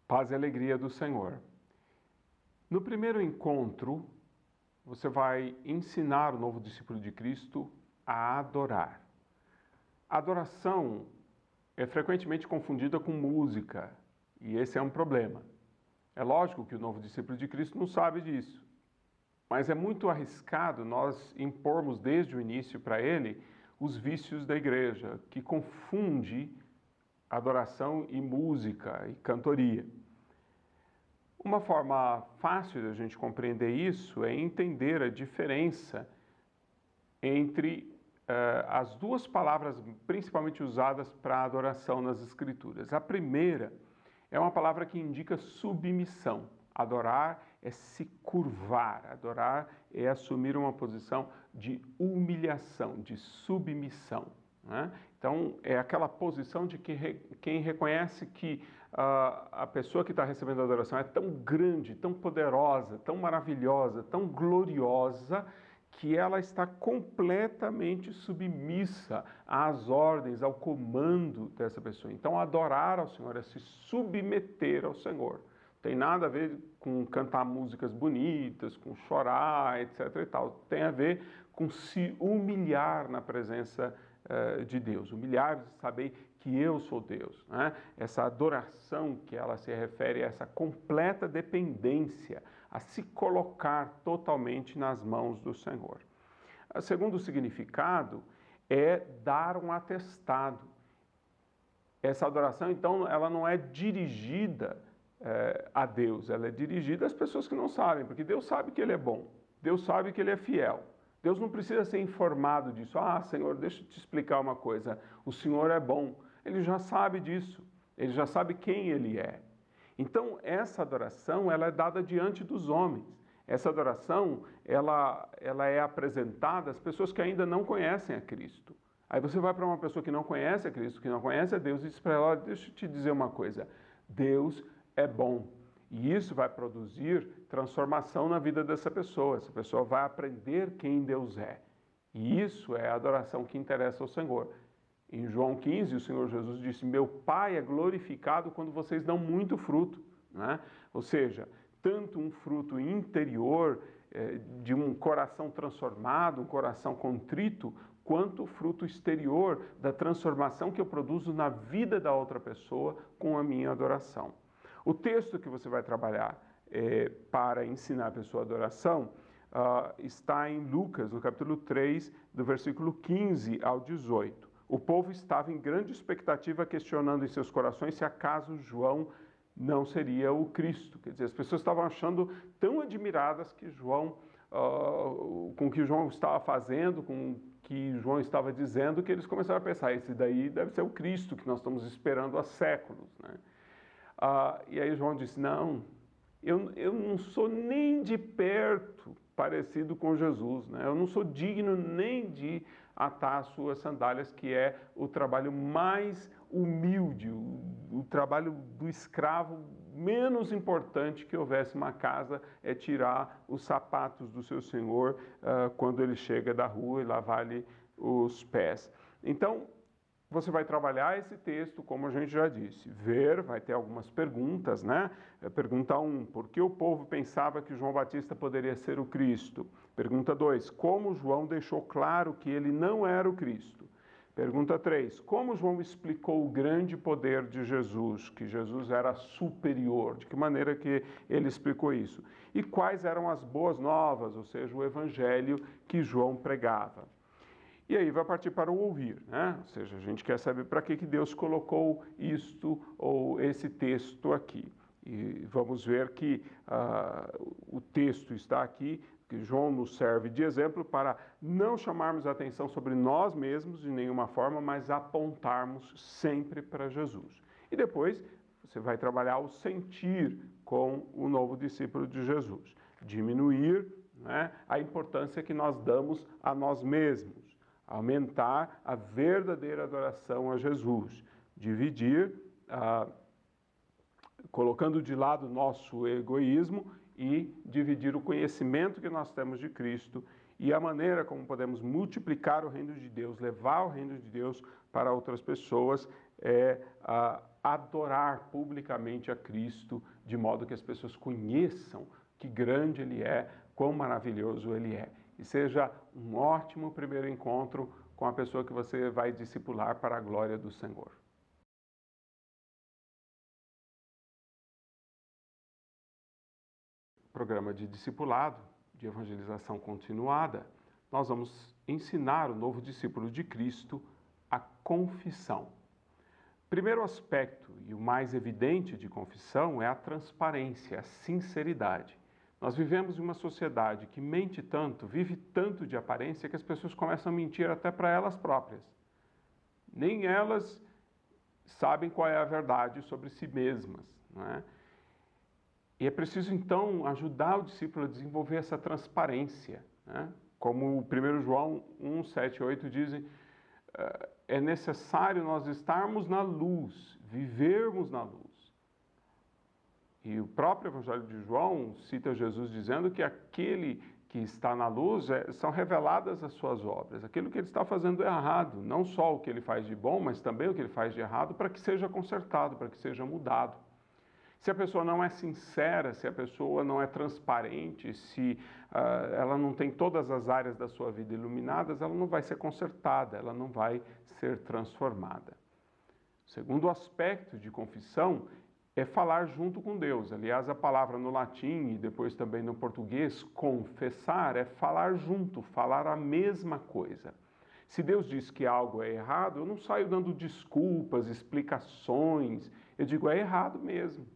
Paz e alegria do Senhor. No primeiro encontro, você vai ensinar o novo discípulo de Cristo a adorar. A adoração é frequentemente confundida com música, e esse é um problema. É lógico que o novo discípulo de Cristo não sabe disso, mas é muito arriscado nós impormos desde o início para ele os vícios da igreja, que confunde adoração e música e cantoria. Uma forma fácil de a gente compreender isso é entender a diferença entre as duas palavras principalmente usadas para adoração nas Escrituras. A primeira é uma palavra que indica submissão. Adorar é se curvar, adorar é assumir uma posição de humilhação, de submissão, né? Então, é aquela posição de que quem reconhece que a pessoa que está recebendo a adoração é tão grande, tão poderosa, tão maravilhosa, tão gloriosa, que ela está completamente submissa às ordens, ao comando dessa pessoa. Então, adorar ao Senhor é se submeter ao Senhor. Tem nada a ver com cantar músicas bonitas, com chorar, etc. e tal. Tem a ver com se humilhar na presença de Deus. Humilhar, saber que eu sou Deus, né? Essa adoração que ela se refere a essa completa dependência, a se colocar totalmente nas mãos do Senhor. O segundo significado é dar um atestado. Essa adoração, então, ela não é dirigida a Deus, ela é dirigida às pessoas que não sabem, porque Deus sabe que Ele é bom, Deus sabe que Ele é fiel. Deus não precisa ser informado disso. Ah, Senhor, deixa eu te explicar uma coisa. O Senhor é bom. Ele já sabe disso. Ele já sabe quem Ele é. Então, essa adoração, ela é dada diante dos homens. Essa adoração, ela é apresentada às pessoas que ainda não conhecem a Cristo. Aí você vai para uma pessoa que não conhece a Cristo, que não conhece a Deus, e diz para ela, deixa eu te dizer uma coisa. Deus é bom. E isso vai produzir transformação na vida dessa pessoa. Essa pessoa vai aprender quem Deus é. E isso é a adoração que interessa ao Senhor. Em João 15, o Senhor Jesus disse, meu Pai é glorificado quando vocês dão muito fruto, né? Ou seja, tanto um fruto interior de um coração transformado, um coração contrito, quanto o fruto exterior da transformação que eu produzo na vida da outra pessoa com a minha adoração. O texto que você vai trabalhar para ensinar a pessoa a adoração está em Lucas, no capítulo 3, do versículo 15 ao 18. O povo estava em grande expectativa, questionando em seus corações se acaso João não seria o Cristo. Quer dizer, as pessoas estavam achando tão admiradas que João, com o que João estava fazendo, com o que João estava dizendo, que eles começaram a pensar, esse daí deve ser o Cristo que nós estamos esperando há séculos, né? E aí João disse, não, eu não sou nem de perto parecido com Jesus, né? Eu não sou digno nem de atar as suas sandálias, que é o trabalho mais humilde, o trabalho do escravo menos importante que houvesse uma casa, é tirar os sapatos do seu senhor quando ele chega da rua e lavar-lhe os pés. Então, você vai trabalhar esse texto, como a gente já disse, vai ter algumas perguntas, né? Pergunta 1, por que o povo pensava que João Batista poderia ser o Cristo? Pergunta 2, como João deixou claro que ele não era o Cristo? Pergunta 3, como João explicou o grande poder de Jesus, que Jesus era superior? De que maneira que ele explicou isso? E quais eram as boas novas, ou seja, o evangelho que João pregava? E aí vai partir para o ouvir, né? Ou seja, a gente quer saber para que Deus colocou isto ou esse texto aqui. E vamos ver que o texto está aqui, que João nos serve de exemplo para não chamarmos a atenção sobre nós mesmos de nenhuma forma, mas apontarmos sempre para Jesus. E depois você vai trabalhar o sentir com o novo discípulo de Jesus. Diminuir né, a importância que nós damos a nós mesmos, aumentar a verdadeira adoração a Jesus, dividir, colocando de lado o nosso egoísmo e dividir o conhecimento que nós temos de Cristo e a maneira como podemos multiplicar o reino de Deus, levar o reino de Deus para outras pessoas, adorar publicamente a Cristo, de modo que as pessoas conheçam que grande Ele é, quão maravilhoso Ele é. E seja um ótimo primeiro encontro com a pessoa que você vai discipular para a glória do Senhor. Programa de discipulado, de evangelização continuada, nós vamos ensinar o novo discípulo de Cristo a confissão. Primeiro aspecto e o mais evidente de confissão é a transparência, a sinceridade. Nós vivemos em uma sociedade que mente tanto, vive tanto de aparência, que as pessoas começam a mentir até para elas próprias. Nem elas sabem qual é a verdade sobre si mesmas, não é? E é preciso, então, ajudar o discípulo a desenvolver essa transparência, né? Como o 1 João 1, 7 e 8 dizem, é necessário nós estarmos na luz, vivermos na luz. E o próprio Evangelho de João cita Jesus dizendo que aquele que está na luz, são reveladas as suas obras. Aquilo que ele está fazendo é errado, não só o que ele faz de bom, mas também o que ele faz de errado, para que seja consertado, para que seja mudado. Se a pessoa não é sincera, se a pessoa não é transparente, se ela não tem todas as áreas da sua vida iluminadas, ela não vai ser consertada, ela não vai ser transformada. O segundo aspecto de confissão é falar junto com Deus. Aliás, a palavra no latim e depois também no português, confessar, é falar junto, falar a mesma coisa. Se Deus diz que algo é errado, eu não saio dando desculpas, explicações, eu digo, é errado mesmo.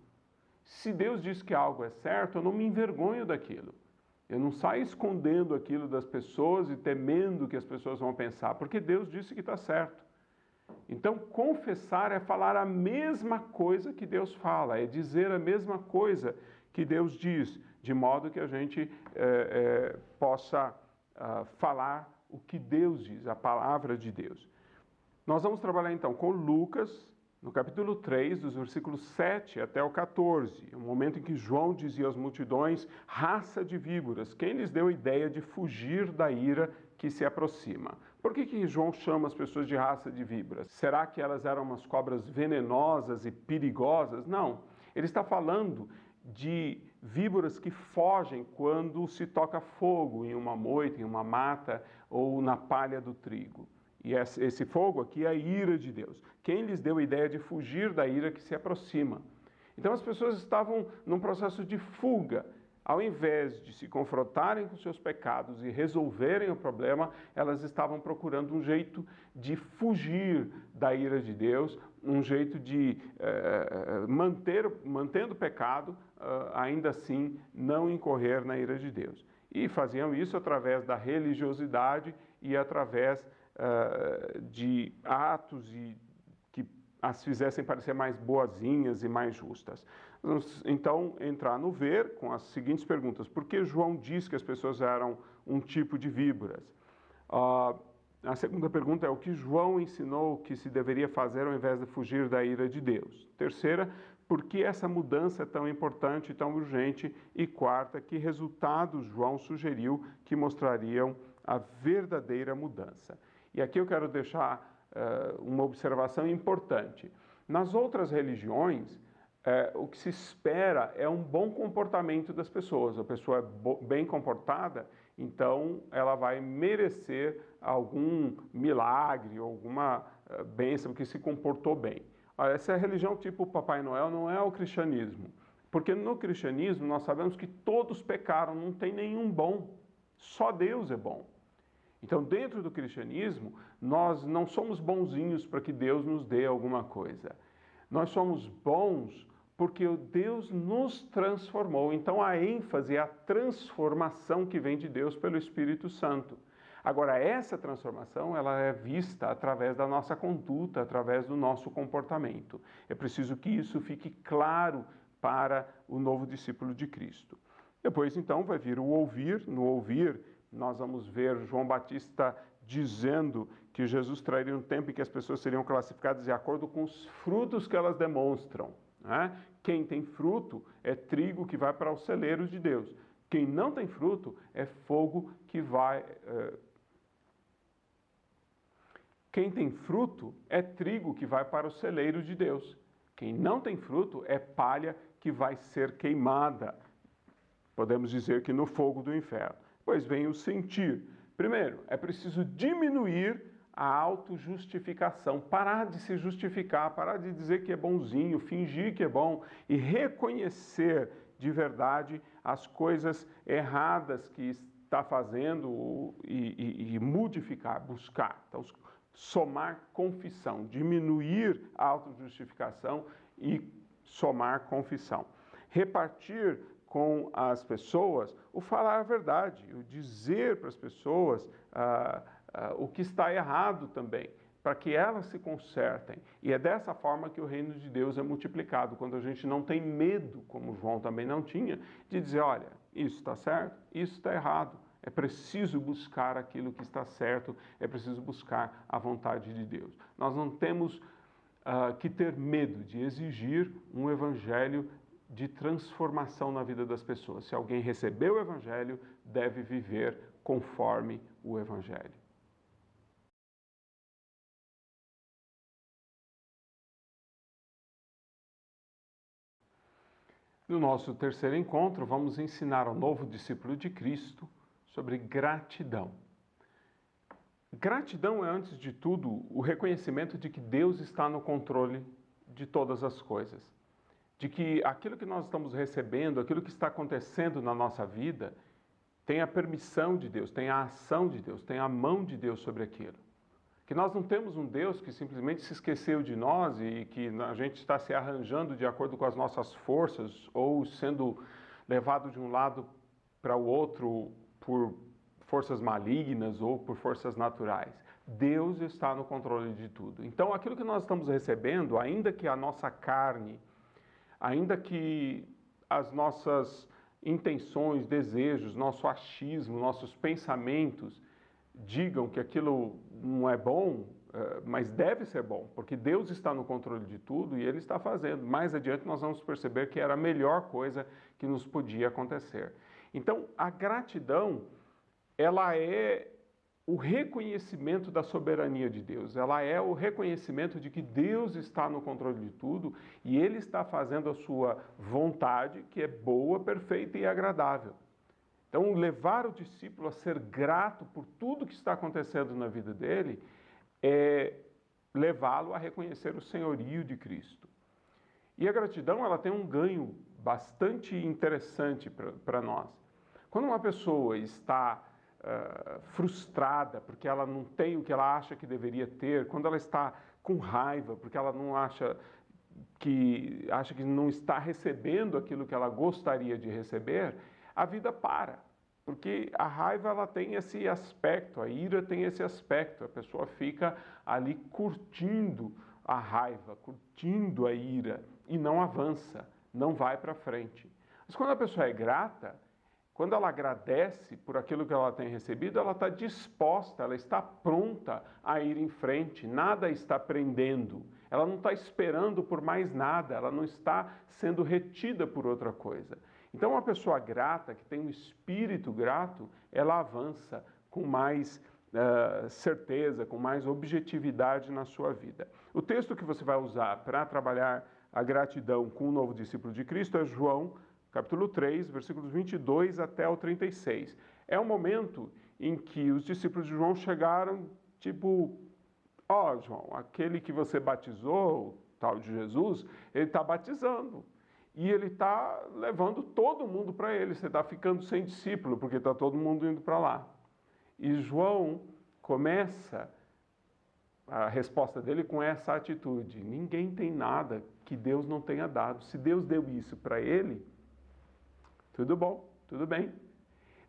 Se Deus diz que algo é certo, eu não me envergonho daquilo. Eu não saio escondendo aquilo das pessoas e temendo que as pessoas vão pensar, porque Deus disse que está certo. Então, confessar é falar a mesma coisa que Deus fala, é dizer a mesma coisa que Deus diz, de modo que a gente possa falar o que Deus diz, a palavra de Deus. Nós vamos trabalhar então com Lucas, no capítulo 3, dos versículos 7 até o 14, o momento em que João dizia às multidões, raça de víboras, quem lhes deu a ideia de fugir da ira que se aproxima? Por que João chama as pessoas de raça de víboras? Será que elas eram umas cobras venenosas e perigosas? Não, ele está falando de víboras que fogem quando se toca fogo em uma moita, em uma mata ou na palha do trigo. E esse fogo aqui é a ira de Deus. Quem lhes deu a ideia de fugir da ira que se aproxima? Então as pessoas estavam num processo de fuga. Ao invés de se confrontarem com seus pecados e resolverem o problema, elas estavam procurando um jeito de fugir da ira de Deus, um jeito de mantendo o pecado, ainda assim não incorrer na ira de Deus. E faziam isso através da religiosidade e através de atos que as fizessem parecer mais boazinhas e mais justas. Vamos, então, entrar no ver com as seguintes perguntas. Por que João diz que as pessoas eram um tipo de víboras? A segunda pergunta é o que João ensinou que se deveria fazer ao invés de fugir da ira de Deus? Terceira, por que essa mudança é tão importante e tão urgente? E quarta, que resultados João sugeriu que mostrariam a verdadeira mudança? E aqui eu quero deixar uma observação importante. Nas outras religiões, o que se espera é um bom comportamento das pessoas. A pessoa é bem comportada, então ela vai merecer algum milagre, alguma bênção, que se comportou bem. Olha, essa religião tipo Papai Noel não é o cristianismo. Porque no cristianismo nós sabemos que todos pecaram, não tem nenhum bom. Só Deus é bom. Então, dentro do cristianismo, nós não somos bonzinhos para que Deus nos dê alguma coisa. Nós somos bons porque Deus nos transformou. Então, a ênfase é a transformação que vem de Deus pelo Espírito Santo. Agora, essa transformação, ela é vista através da nossa conduta, através do nosso comportamento. É preciso que isso fique claro para o novo discípulo de Cristo. Depois, então, vai vir o ouvir. No ouvir, nós vamos ver João Batista dizendo que Jesus traria um tempo em que as pessoas seriam classificadas de acordo com os frutos que elas demonstram, né? Quem tem fruto é trigo que vai para os celeiros de Deus. Quem não tem fruto é fogo que vai... Quem tem fruto é trigo que vai para os celeiros de Deus. Quem não tem fruto é palha que vai ser queimada. Podemos dizer que no fogo do inferno. Pois vem o sentir. Primeiro, é preciso diminuir a autojustificação, parar de se justificar, parar de dizer que é bonzinho, fingir que é bom e reconhecer de verdade as coisas erradas que está fazendo e modificar, buscar. Então, somar confissão, diminuir a autojustificação e somar confissão. Repartir com as pessoas o falar a verdade, o dizer para as pessoas o que está errado também, para que elas se consertem. E é dessa forma que o reino de Deus é multiplicado, quando a gente não tem medo, como João também não tinha, de dizer, olha, isso está certo, isso está errado. É preciso buscar aquilo que está certo, é preciso buscar a vontade de Deus. Nós não temos que ter medo de exigir um evangelho de transformação na vida das pessoas. Se alguém recebeu o evangelho, deve viver conforme o evangelho. No nosso terceiro encontro, vamos ensinar ao novo discípulo de Cristo sobre gratidão. Gratidão é, antes de tudo, o reconhecimento de que Deus está no controle de todas as coisas. De que aquilo que nós estamos recebendo, aquilo que está acontecendo na nossa vida, tem a permissão de Deus, tem a ação de Deus, tem a mão de Deus sobre aquilo. Que nós não temos um Deus que simplesmente se esqueceu de nós e que a gente está se arranjando de acordo com as nossas forças ou sendo levado de um lado para o outro por forças malignas ou por forças naturais. Deus está no controle de tudo. Então, aquilo que nós estamos recebendo, ainda que a nossa carne, ainda que as nossas intenções, desejos, nosso achismo, nossos pensamentos digam que aquilo não é bom, mas deve ser bom, porque Deus está no controle de tudo e Ele está fazendo. Mais adiante nós vamos perceber que era a melhor coisa que nos podia acontecer. Então, a gratidão, ela é o reconhecimento da soberania de Deus, ela é o reconhecimento de que Deus está no controle de tudo e Ele está fazendo a sua vontade, que é boa, perfeita e agradável. Então, levar o discípulo a ser grato por tudo que está acontecendo na vida dele é levá-lo a reconhecer o senhorio de Cristo. E a gratidão, ela tem um ganho bastante interessante para nós. Quando uma pessoa está frustrada porque ela não tem o que ela acha que deveria ter, quando ela está com raiva porque ela não acha que não está recebendo aquilo que ela gostaria de receber, a vida para, porque a raiva ela tem esse aspecto, a ira tem esse aspecto, a pessoa fica ali curtindo a raiva, curtindo a ira e não avança, não vai para frente. Mas quando a pessoa é grata, quando ela agradece por aquilo que ela tem recebido, ela está disposta, ela está pronta a ir em frente, nada está prendendo, ela não está esperando por mais nada, ela não está sendo retida por outra coisa. Então, uma pessoa grata, que tem um espírito grato, ela avança com mais certeza, com mais objetividade na sua vida. O texto que você vai usar para trabalhar a gratidão com o novo discípulo de Cristo é João, capítulo 3, versículos 22 até o 36. É um momento em que os discípulos de João chegaram, tipo, ó, João, aquele que você batizou, o tal de Jesus, ele está batizando. E ele está levando todo mundo para ele. Você está ficando sem discípulo, porque está todo mundo indo para lá. E João começa a resposta dele com essa atitude. Ninguém tem nada que Deus não tenha dado. Se Deus deu isso para ele, tudo bom, tudo bem.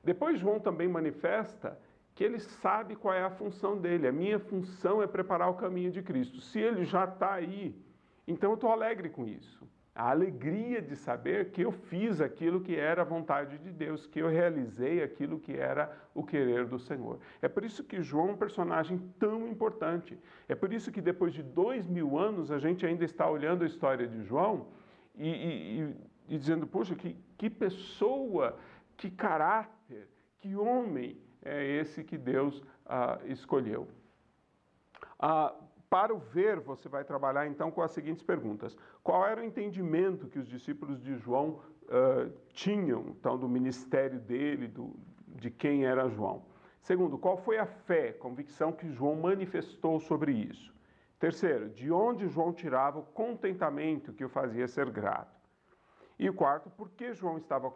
Depois João também manifesta que ele sabe qual é a função dele. A minha função é preparar o caminho de Cristo. Se ele já está aí, então eu estou alegre com isso. A alegria de saber que eu fiz aquilo que era a vontade de Deus, que eu realizei aquilo que era o querer do Senhor. É por isso que João é um personagem tão importante. É por isso que depois de 2000 anos a gente ainda está olhando a história de João e dizendo, poxa, que pessoa, que caráter, que homem é esse que Deus escolheu. Para o ver, você vai trabalhar então com as seguintes perguntas. Qual era o entendimento que os discípulos de João tinham, então, do ministério dele, de quem era João? Segundo, qual foi a fé, convicção que João manifestou sobre isso? Terceiro, de onde João tirava o contentamento que o fazia ser grato? E o quarto, por que João estava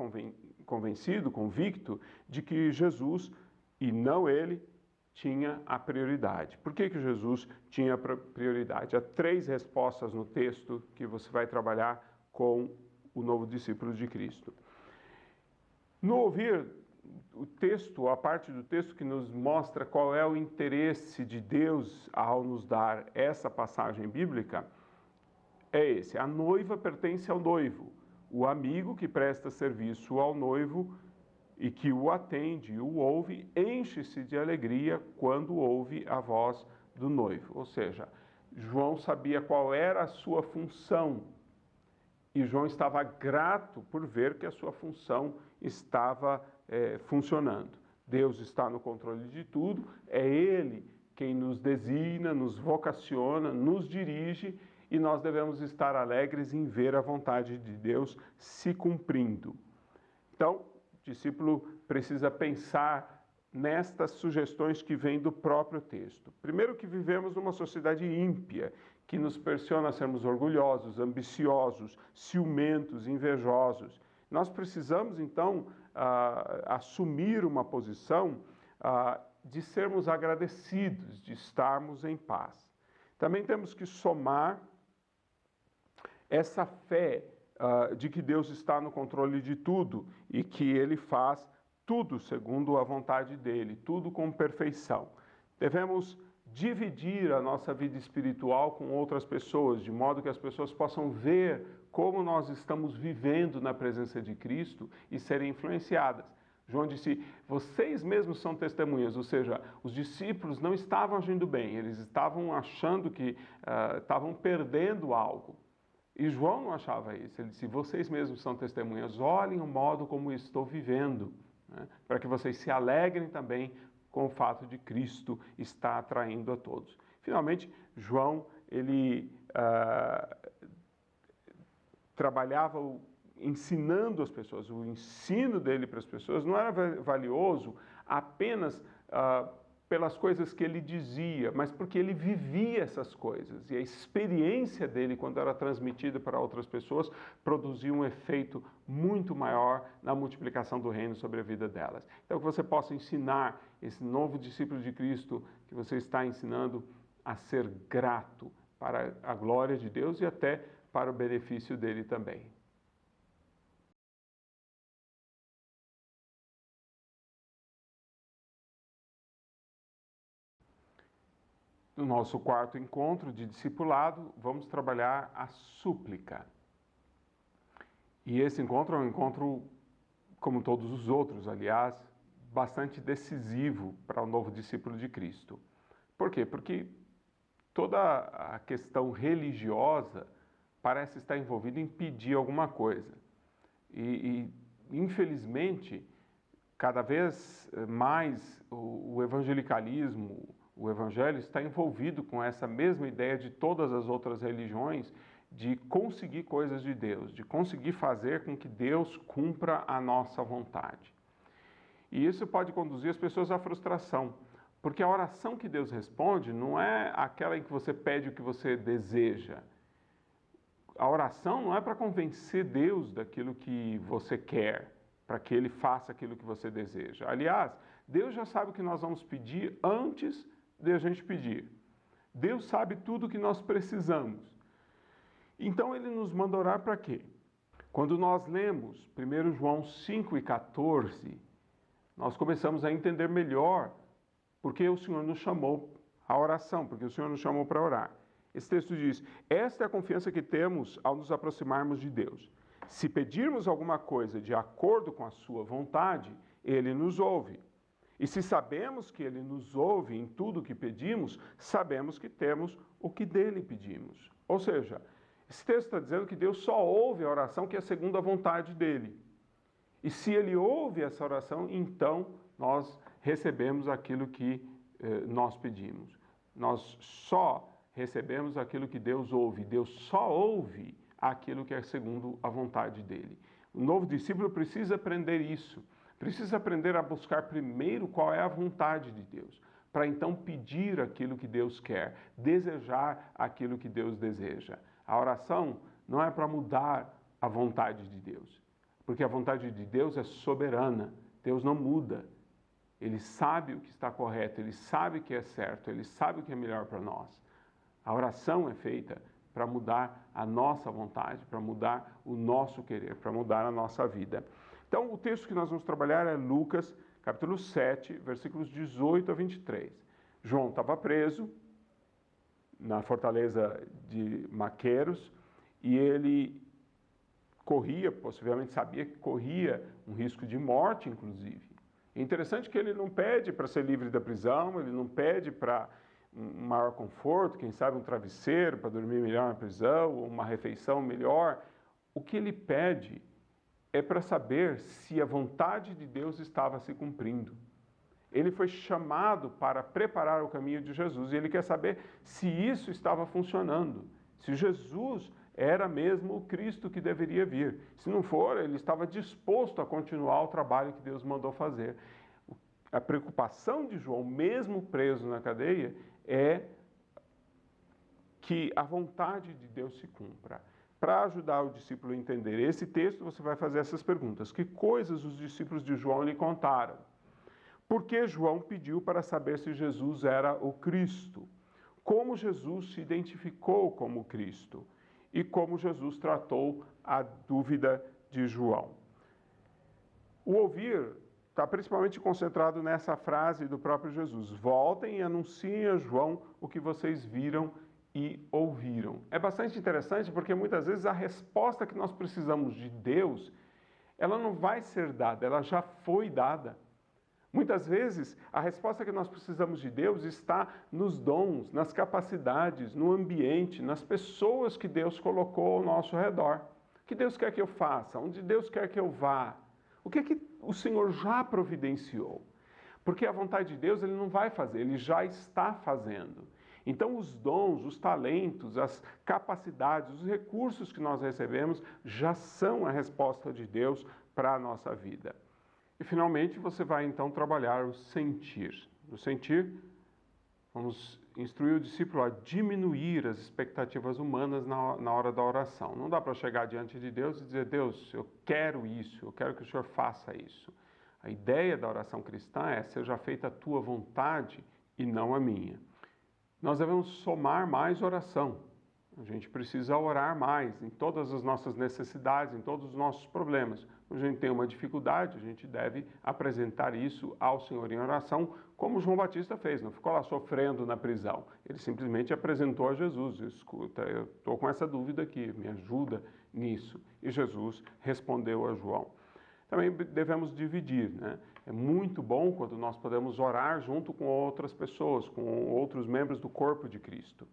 convencido, convicto, de que Jesus, e não ele, tinha a prioridade. Por que Jesus tinha prioridade? Há 3 respostas no texto que você vai trabalhar com o novo discípulo de Cristo. No ouvir o texto, a parte do texto que nos mostra qual é o interesse de Deus ao nos dar essa passagem bíblica, é esse: a noiva pertence ao noivo, o amigo que presta serviço ao noivo e que o atende e o ouve, enche-se de alegria quando ouve a voz do noivo. Ou seja, João sabia qual era a sua função e João estava grato por ver que a sua função estava funcionando. Deus está no controle de tudo, é Ele quem nos designa, nos vocaciona, nos dirige e nós devemos estar alegres em ver a vontade de Deus se cumprindo. Então, o discípulo precisa pensar nestas sugestões que vêm do próprio texto. Primeiro, que vivemos numa sociedade ímpia, que nos pressiona a sermos orgulhosos, ambiciosos, ciumentos, invejosos. Nós precisamos, então, assumir uma posição de sermos agradecidos, de estarmos em paz. Também temos que somar essa fé de que Deus está no controle de tudo e que Ele faz tudo segundo a vontade dEle, tudo com perfeição. Devemos dividir a nossa vida espiritual com outras pessoas, de modo que as pessoas possam ver como nós estamos vivendo na presença de Cristo e serem influenciadas. João disse, vocês mesmos são testemunhas, ou seja, os discípulos não estavam agindo bem, eles estavam achando que estavam perdendo algo. E João não achava isso, ele disse, vocês mesmos são testemunhas, olhem o modo como estou vivendo, né? Para que vocês se alegrem também com o fato de Cristo estar atraindo a todos. Finalmente, João, ele trabalhava ensinando as pessoas, o ensino dele para as pessoas não era valioso apenas pelas coisas que ele dizia, mas porque ele vivia essas coisas. E a experiência dele, quando era transmitida para outras pessoas, produzia um efeito muito maior na multiplicação do reino sobre a vida delas. Então, que você possa ensinar esse novo discípulo de Cristo que você está ensinando a ser grato para a glória de Deus e até para o benefício dele também. No nosso 4º encontro de discipulado, vamos trabalhar a súplica. E esse encontro é um encontro, como todos os outros, aliás, bastante decisivo para o novo discípulo de Cristo. Por quê? Porque toda a questão religiosa parece estar envolvida em pedir alguma coisa. E infelizmente, cada vez mais o evangelicalismo, o evangelho está envolvido com essa mesma ideia de todas as outras religiões de conseguir coisas de Deus, de conseguir fazer com que Deus cumpra a nossa vontade. E isso pode conduzir as pessoas à frustração, porque a oração que Deus responde não é aquela em que você pede o que você deseja. A oração não é para convencer Deus daquilo que você quer, para que Ele faça aquilo que você deseja. Aliás, Deus já sabe o que nós vamos pedir antes de a gente pedir. Deus sabe tudo o que nós precisamos. Então Ele nos manda orar para quê? Quando nós lemos 1 João 5:14, nós começamos a entender melhor porque o Senhor nos chamou à oração, porque o Senhor nos chamou para orar. Esse texto diz: esta é a confiança que temos ao nos aproximarmos de Deus. Se pedirmos alguma coisa de acordo com a sua vontade, Ele nos ouve. E se sabemos que Ele nos ouve em tudo o que pedimos, sabemos que temos o que dele pedimos. Ou seja, esse texto está dizendo que Deus só ouve a oração que é segundo a vontade dele. E se Ele ouve essa oração, então nós recebemos aquilo que nós pedimos. Nós só recebemos aquilo que Deus ouve. Deus só ouve aquilo que é segundo a vontade dele. O novo discípulo precisa aprender isso. Precisa aprender a buscar primeiro qual é a vontade de Deus, para então pedir aquilo que Deus quer, desejar aquilo que Deus deseja. A oração não é para mudar a vontade de Deus, porque a vontade de Deus é soberana. Deus não muda. Ele sabe o que está correto, Ele sabe o que é certo, Ele sabe o que é melhor para nós. A oração é feita para mudar a nossa vontade, para mudar o nosso querer, para mudar a nossa vida. Então, o texto que nós vamos trabalhar é Lucas, capítulo 7, versículos 18 a 23. João estava preso na fortaleza de Maqueros e ele corria, possivelmente sabia que corria um risco de morte, inclusive. É interessante que ele não pede para ser livre da prisão, ele não pede para um maior conforto, quem sabe um travesseiro para dormir melhor na prisão, ou uma refeição melhor. O que ele pede é para saber se a vontade de Deus estava se cumprindo. Ele foi chamado para preparar o caminho de Jesus e ele quer saber se isso estava funcionando, se Jesus era mesmo o Cristo que deveria vir. Se não for, ele estava disposto a continuar o trabalho que Deus mandou fazer. A preocupação de João, mesmo preso na cadeia, é que a vontade de Deus se cumpra. Para ajudar o discípulo a entender esse texto, você vai fazer essas perguntas. Que coisas os discípulos de João lhe contaram? Por que João pediu para saber se Jesus era o Cristo? Como Jesus se identificou como Cristo? E como Jesus tratou a dúvida de João? O ouvir está principalmente concentrado nessa frase do próprio Jesus: voltem e anunciem a João o que vocês viram e ouviram. É bastante interessante porque muitas vezes a resposta que nós precisamos de Deus, ela não vai ser dada, ela já foi dada. Muitas vezes a resposta que nós precisamos de Deus está nos dons, nas capacidades, no ambiente, nas pessoas que Deus colocou ao nosso redor. O que Deus quer que eu faça? Onde Deus quer que eu vá? O que é que o Senhor já providenciou? Porque a vontade de Deus Ele não vai fazer, Ele já está fazendo. Então os dons, os talentos, as capacidades, os recursos que nós recebemos já são a resposta de Deus para a nossa vida. E finalmente você vai então trabalhar o sentir. No sentir, vamos instruir o discípulo a diminuir as expectativas humanas na hora da oração. Não dá para chegar diante de Deus e dizer: Deus, eu quero isso, eu quero que o Senhor faça isso. A ideia da oração cristã é: seja feita a tua vontade e não a minha. Nós devemos somar mais oração. A gente precisa orar mais em todas as nossas necessidades, em todos os nossos problemas. Quando a gente tem uma dificuldade, a gente deve apresentar isso ao Senhor em oração, como João Batista fez. Não ficou lá sofrendo na prisão. Ele simplesmente apresentou a Jesus: escuta, eu estou com essa dúvida aqui, me ajuda nisso. E Jesus respondeu a João. Também devemos dividir, né? É muito bom quando nós podemos orar junto com outras pessoas, com outros membros do corpo de Cristo.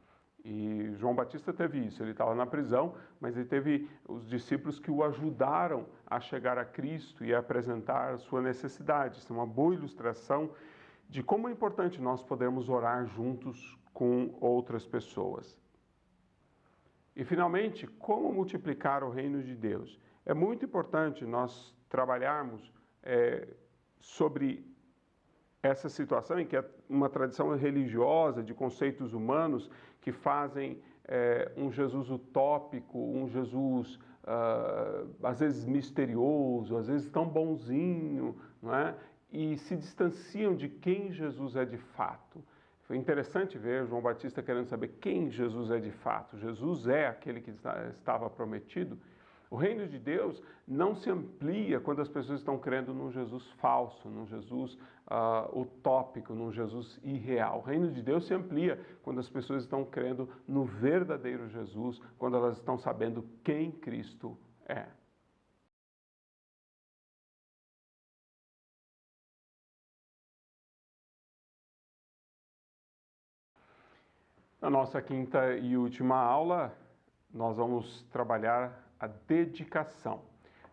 E João Batista teve isso. Ele estava na prisão, mas ele teve os discípulos que o ajudaram a chegar a Cristo e a apresentar a sua necessidade. Isso é uma boa ilustração de como é importante nós podermos orar juntos com outras pessoas. E, finalmente, como multiplicar o reino de Deus? É muito importante nós trabalharmos sobre essa situação em que é uma tradição religiosa de conceitos humanos que fazem um Jesus utópico, um Jesus às vezes misterioso, às vezes tão bonzinho, não é? E se distanciam de quem Jesus é de fato. Foi interessante ver João Batista querendo saber quem Jesus é de fato. Jesus é aquele que estava prometido. O reino de Deus não se amplia quando as pessoas estão crendo num Jesus falso, num Jesus utópico, num Jesus irreal. O reino de Deus se amplia quando as pessoas estão crendo no verdadeiro Jesus, quando elas estão sabendo quem Cristo é. Na nossa quinta e última aula, nós vamos trabalhar a dedicação.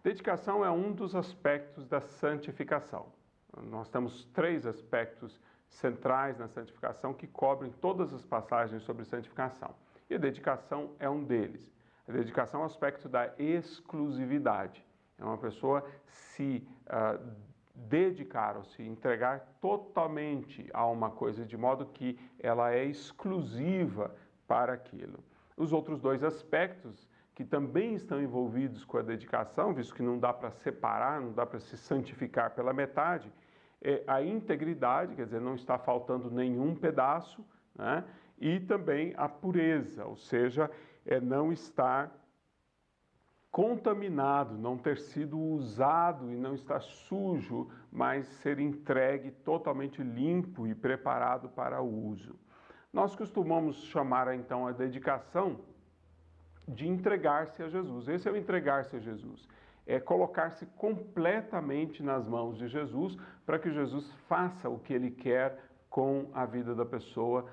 Dedicação é um dos aspectos da santificação. Nós temos 3 aspectos centrais na santificação que cobrem todas as passagens sobre santificação. E a dedicação é um deles. A dedicação é o aspecto da exclusividade. É uma pessoa se dedicar ou se entregar totalmente a uma coisa, de modo que ela é exclusiva para aquilo. Os outros 2 aspectos que também estão envolvidos com a dedicação, visto que não dá para separar, não dá para se santificar pela metade, é a integridade, quer dizer, não está faltando nenhum pedaço, né? E também a pureza, ou seja, não estar contaminado, não ter sido usado e não estar sujo, mas ser entregue totalmente limpo e preparado para o uso. Nós costumamos chamar então a dedicação de entregar-se a Jesus. Esse é o entregar-se a Jesus. É colocar-se completamente nas mãos de Jesus para que Jesus faça o que Ele quer com a vida da pessoa,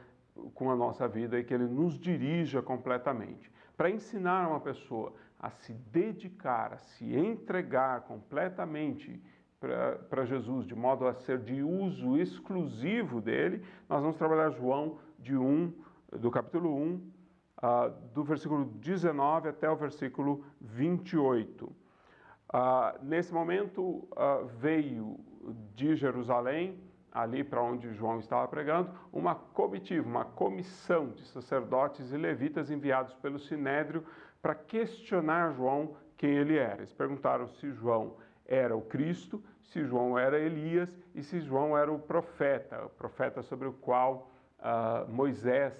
com a nossa vida, e que Ele nos dirija completamente. Para ensinar uma pessoa a se dedicar, a se entregar completamente para Jesus, de modo a ser de uso exclusivo dele, nós vamos trabalhar João do capítulo 1, do versículo 19 até o versículo 28. Nesse momento veio de Jerusalém, ali para onde João estava pregando, uma comitiva, uma comissão de sacerdotes e levitas enviados pelo Sinédrio para questionar João quem ele era. Eles perguntaram se João era o Cristo, se João era Elias e se João era o profeta sobre o qual Moisés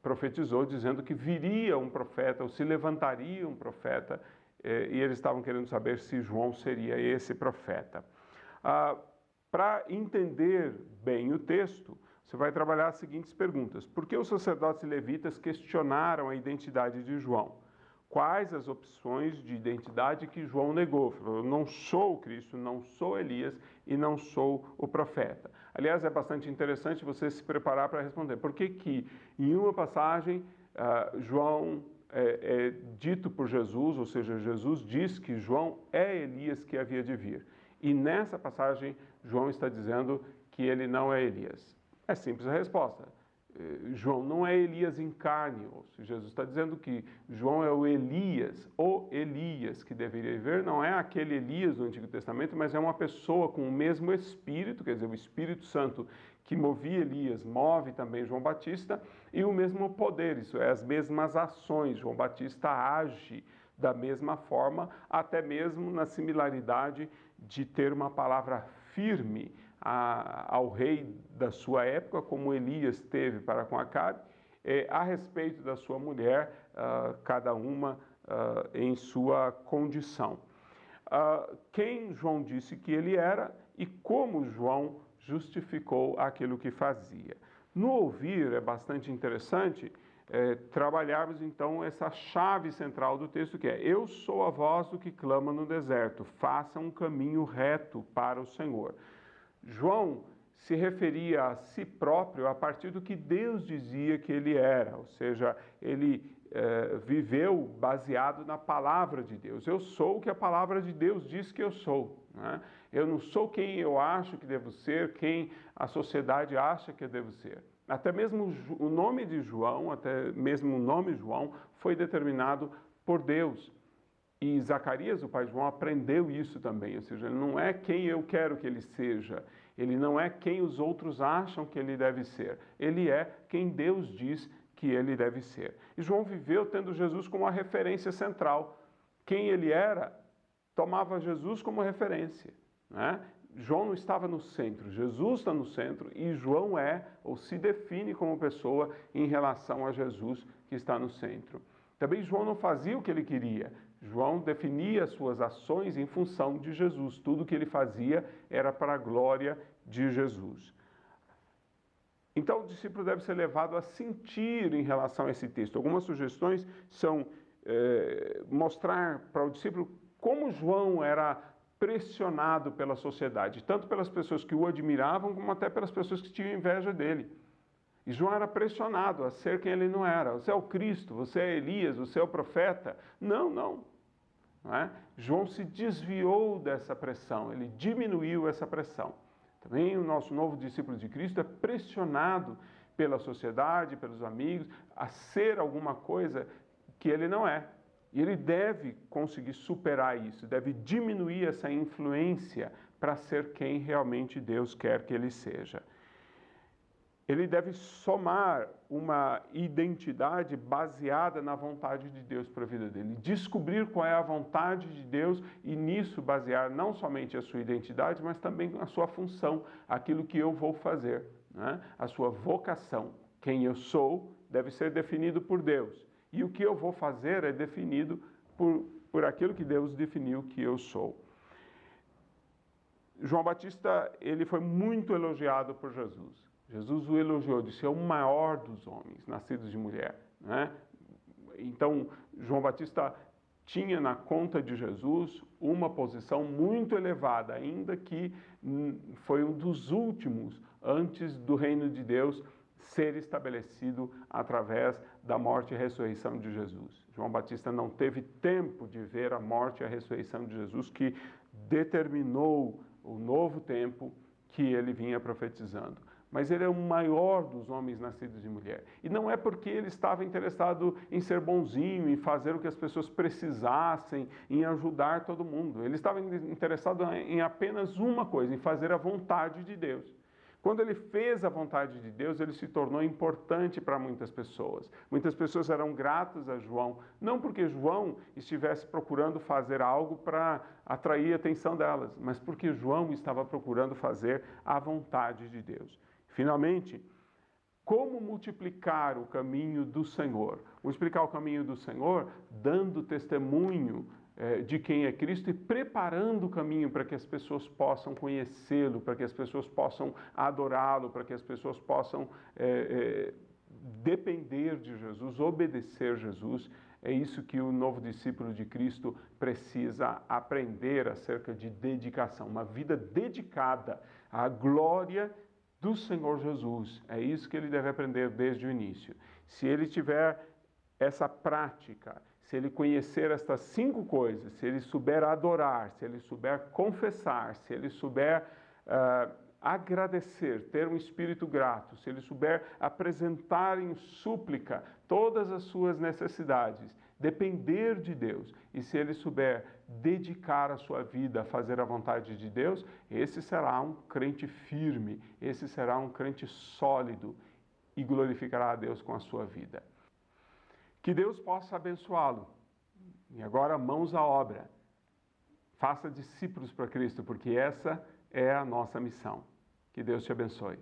profetizou, dizendo que viria um profeta, ou se levantaria um profeta, e eles estavam querendo saber se João seria esse profeta. Para entender bem o texto, você vai trabalhar as seguintes perguntas. Por que os sacerdotes e levitas questionaram a identidade de João? Quais as opções de identidade que João negou? Falou, eu não sou o Cristo, não sou Elias e não sou o profeta. Aliás, é bastante interessante você se preparar para responder. Por que que em uma passagem João é dito por Jesus, ou seja, Jesus diz que João é Elias que havia de vir. E nessa passagem, João está dizendo que ele não é Elias. É simples a resposta. João não é Elias em carne. Ou seja, Jesus está dizendo que João é o Elias que deveria vir. Não é aquele Elias do Antigo Testamento, mas é uma pessoa com o mesmo Espírito, quer dizer, o Espírito Santo que movia Elias, move também João Batista, e o mesmo poder, isso é, as mesmas ações. João Batista age da mesma forma, até mesmo na similaridade de ter uma palavra firme ao rei da sua época, como Elias teve para com Acabe, a respeito da sua mulher, cada uma em sua condição. Quem João disse que ele era e como João justificou aquilo que fazia. No ouvir, é bastante interessante trabalharmos então essa chave central do texto, que é: eu sou a voz do que clama no deserto, faça um caminho reto para o Senhor. João se referia a si próprio a partir do que Deus dizia que ele era, ou seja, ele viveu baseado na palavra de Deus. Eu sou o que a palavra de Deus diz que eu sou, né? Eu não sou quem eu acho que devo ser, quem a sociedade acha que eu devo ser. Até mesmo o nome de João, até mesmo o nome João, foi determinado por Deus. E Zacarias, o pai de João, aprendeu isso também, ou seja, ele não é quem eu quero que ele seja, ele não é quem os outros acham que ele deve ser, ele é quem Deus diz que ele deve ser. E João viveu tendo Jesus como a referência central. Quem ele era, tomava Jesus como referência, né? João não estava no centro, Jesus está no centro e João é, ou se define como pessoa em relação a Jesus que está no centro. Também João não fazia o que ele queria. João definia as suas ações em função de Jesus. Tudo que ele fazia era para a glória de Jesus. Então, o discípulo deve ser levado a sentir em relação a esse texto. Algumas sugestões são mostrar para o discípulo como João era pressionado pela sociedade, tanto pelas pessoas que o admiravam, como até pelas pessoas que tinham inveja dele. E João era pressionado a ser quem ele não era. Você é o Cristo, você é Elias, você é o profeta. Não, não. Não é? João se desviou dessa pressão, ele diminuiu essa pressão. Também o nosso novo discípulo de Cristo é pressionado pela sociedade, pelos amigos, a ser alguma coisa que ele não é. E ele deve conseguir superar isso, deve diminuir essa influência para ser quem realmente Deus quer que ele seja. Ele deve somar uma identidade baseada na vontade de Deus para a vida dele. Descobrir qual é a vontade de Deus e nisso basear não somente a sua identidade, mas também a sua função, aquilo que eu vou fazer, né? A sua vocação. Quem eu sou deve ser definido por Deus. E o que eu vou fazer é definido por aquilo que Deus definiu que eu sou. João Batista, ele foi muito elogiado por Jesus. Jesus o elogiou, disse, é o maior dos homens, nascidos de mulher, né? Então, João Batista tinha na conta de Jesus uma posição muito elevada, ainda que foi um dos últimos antes do reino de Deus ser estabelecido através da morte e ressurreição de Jesus. João Batista não teve tempo de ver a morte e a ressurreição de Jesus, que determinou o novo tempo que ele vinha profetizando. Mas ele é o maior dos homens nascidos de mulher. E não é porque ele estava interessado em ser bonzinho, em fazer o que as pessoas precisassem, em ajudar todo mundo. Ele estava interessado em apenas uma coisa, em fazer a vontade de Deus. Quando ele fez a vontade de Deus, ele se tornou importante para muitas pessoas. Muitas pessoas eram gratas a João, não porque João estivesse procurando fazer algo para atrair a atenção delas, mas porque João estava procurando fazer a vontade de Deus. Finalmente, como multiplicar o caminho do Senhor? Multiplicar o caminho do Senhor dando testemunho de quem é Cristo e preparando o caminho para que as pessoas possam conhecê-lo, para que as pessoas possam adorá-lo, para que as pessoas possam depender de Jesus, obedecer Jesus. É isso que o novo discípulo de Cristo precisa aprender acerca de dedicação, uma vida dedicada à glória do Senhor Jesus. É isso que ele deve aprender desde o início. Se ele tiver essa prática, se ele conhecer estas 5 coisas, se ele souber adorar, se ele souber confessar, se ele souber agradecer, ter um espírito grato, se ele souber apresentar em súplica todas as suas necessidades, depender de Deus, e se ele souber dedicar a sua vida a fazer a vontade de Deus, esse será um crente firme, esse será um crente sólido e glorificará a Deus com a sua vida. Que Deus possa abençoá-lo. E agora, mãos à obra. Faça discípulos para Cristo, porque essa é a nossa missão. Que Deus te abençoe.